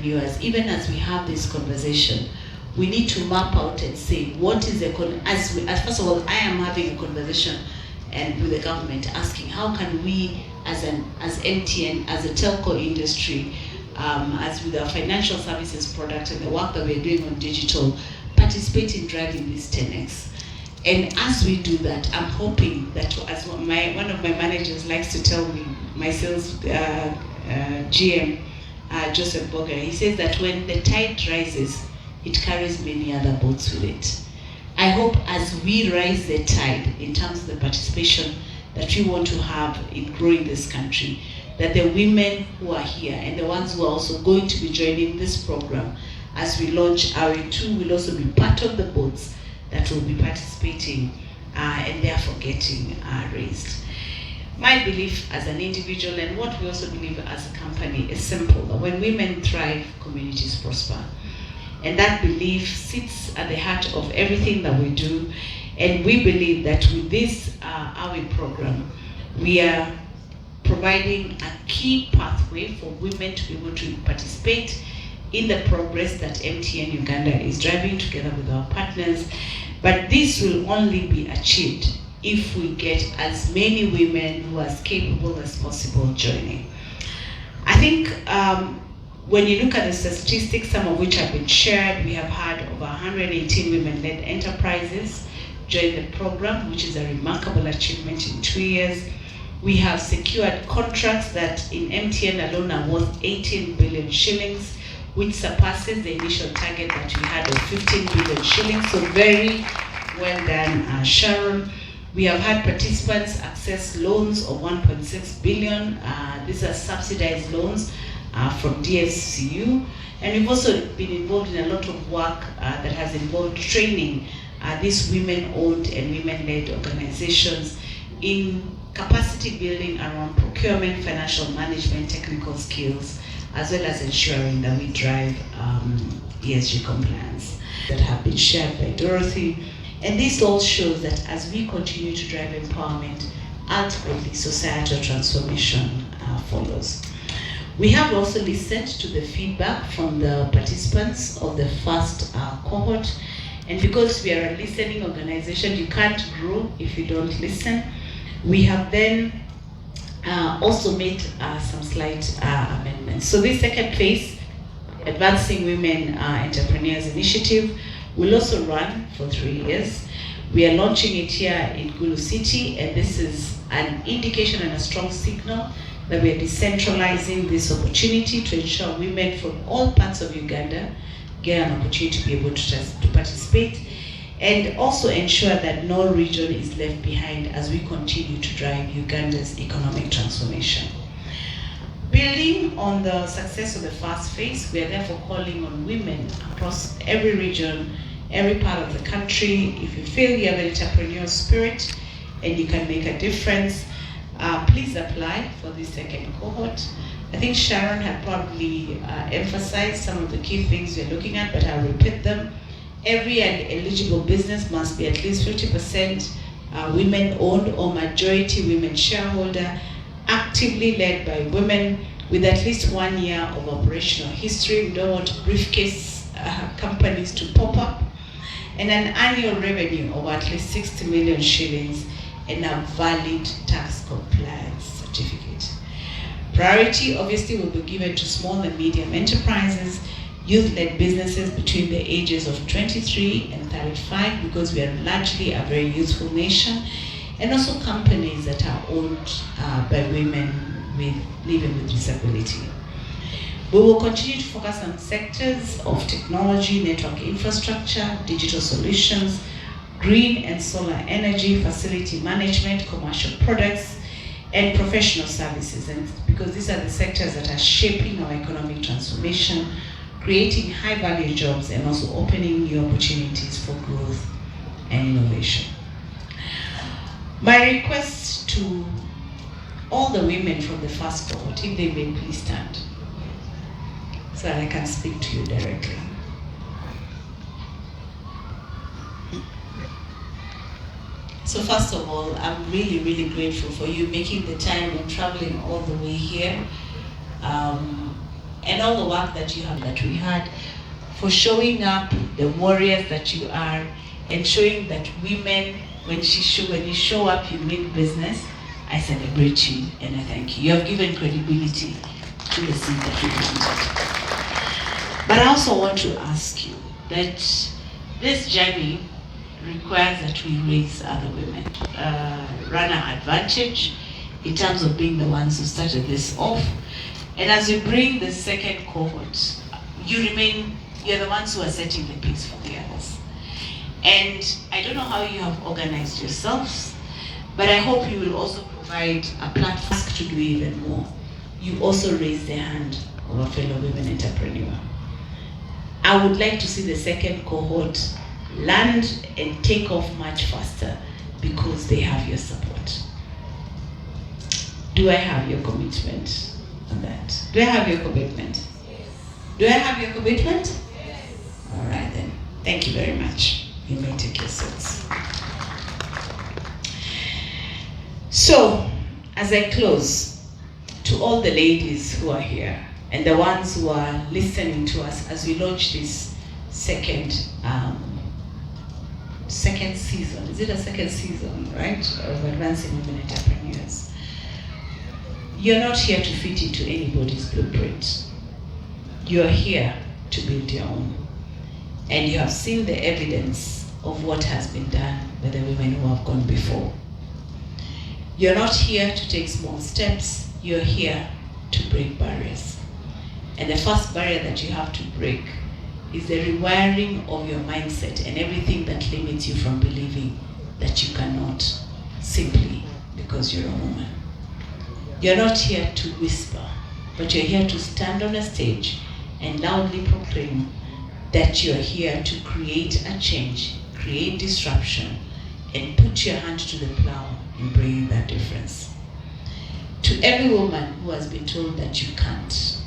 entrepreneurs, even as we have this conversation, we need to map out and say, what is first of all, I am having a conversation and with the government asking, how can we as MTN, as a telco industry, as with our financial services product and the work that we're doing on digital, participate in driving this 10x. And as we do that, I'm hoping that, as one of my managers likes to tell me, my sales GM, Joseph Boger, he says that when the tide rises, it carries many other boats with it. I hope as we rise the tide in terms of the participation that we want to have in growing this country, that the women who are here and the ones who are also going to be joining this program as we launch our too will also be part of the boats that will be participating and therefore getting raised. My belief as an individual and what we also believe as a company is simple, that when women thrive, communities prosper. And that belief sits at the heart of everything that we do. And we believe that with this AWI program, we are providing a key pathway for women to be able to participate in the progress that MTN Uganda is driving together with our partners. But this will only be achieved if we get as many women who are as capable as possible joining. I think when you look at the statistics, some of which have been shared, we have had over 118 women-led enterprises join the program, which is a remarkable achievement in 2 years. We have secured contracts that in MTN alone are worth 18 billion shillings, which surpasses the initial target that we had of 15 billion shillings. So very well done, Sharon. We have had participants access loans of 1.6 billion. These are subsidized loans from DSCU. And we've also been involved in a lot of work that has involved training these women-owned and women-led organizations in capacity building around procurement, financial management, technical skills, as well as ensuring that we drive ESG compliance that have been shared by Dorothy. And this all shows that as we continue to drive empowerment, ultimately societal transformation follows. We have also listened to the feedback from the participants of the first cohort. And because we are a listening organization, you can't grow if you don't listen. We have then also made some slight amendments. So this second phase, Advancing Women Entrepreneurs Initiative, will also run for 3 years. We are launching it here in Gulu City, and this is an indication and a strong signal that we are decentralizing this opportunity to ensure women from all parts of Uganda get an opportunity to be able to participate, and also ensure that no region is left behind as we continue to drive Uganda's economic transformation. Building on the success of the first phase, we are therefore calling on women across every region, every part of the country. If you feel you have an entrepreneurial spirit and you can make a difference, please apply for this second cohort. I think Sharon had probably emphasized some of the key things we're looking at, but I'll repeat them. Every eligible business must be at least 50% women-owned or majority women shareholder, actively led by women, with at least 1 year of operational history. We don't want briefcase companies to pop up, and an annual revenue of at least 60 million shillings and a valid tax compliance certificate. Priority obviously will be given to small and medium enterprises, youth-led businesses between the ages of 23 and 35, because we are largely a very youthful nation, and also companies that are owned by women living with disability. We will continue to focus on sectors of technology, network infrastructure, digital solutions, green and solar energy, facility management, commercial products, and professional services, and because these are the sectors that are shaping our economic transformation, creating high-value jobs, and also opening new opportunities for growth and innovation. My request to all the women from the first cohort, if they may please stand, so that I can speak to you directly. So first of all, I'm really, really grateful for you making the time and traveling all the way here. and all the work that you have, that we had, for showing up, the warriors that you are, and showing that women, when you show up, you mean business. I celebrate you and I thank you. You have given credibility to the seat that you have. But I also want to ask you that this journey requires that we raise other women, run our advantage in terms of being the ones who started this off. And as you bring the second cohort, you're the ones who are setting the pace for the others. And I don't know how you have organized yourselves, but I hope you will also provide a platform to do even more. You also raise the hand of a fellow women entrepreneur. I would like to see the second cohort land and take off much faster because they have your support. Do I have your commitment on that? Do I have your commitment? Do I have your commitment? All right then. Thank you very much. You may take your seats. So, as I close, to all the ladies who are here and the ones who are listening to us as we launch this second season, is it a second season, right, of Advancing Women Entrepreneurs? You're not here to fit into anybody's blueprint. You're here to build your own. And you have seen the evidence of what has been done by the women who have gone before. You're not here to take small steps, you're here to break barriers. And the first barrier that you have to break is the rewiring of your mindset and everything that limits you from believing that you cannot, simply because you're a woman. You're not here to whisper, but you're here to stand on a stage and loudly proclaim that you're here to create a change, create disruption, and put your hand to the plow in bringing that difference. To every woman who has been told that you can't,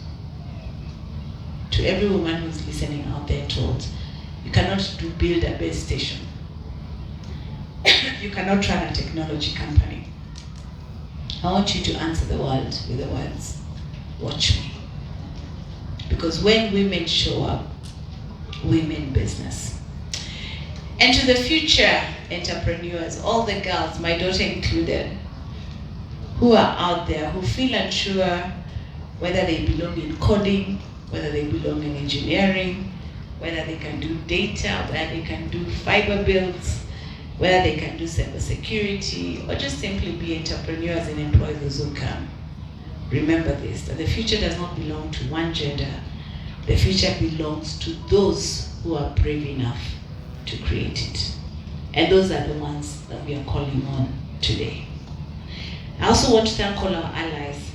to every woman who's listening out there told, you cannot build a base station, you cannot run a technology company, I want you to answer the world with the words, watch me. Because when women show up, women business. And to the future entrepreneurs, all the girls, my daughter included, who are out there, who feel unsure whether they belong in coding, whether they belong in engineering, whether they can do data, whether they can do fiber builds, whether they can do cybersecurity, or just simply be entrepreneurs and employ those who can. Remember this, that the future does not belong to one gender. The future belongs to those who are brave enough to create it. And those are the ones that we are calling on today. I also want to thank all our allies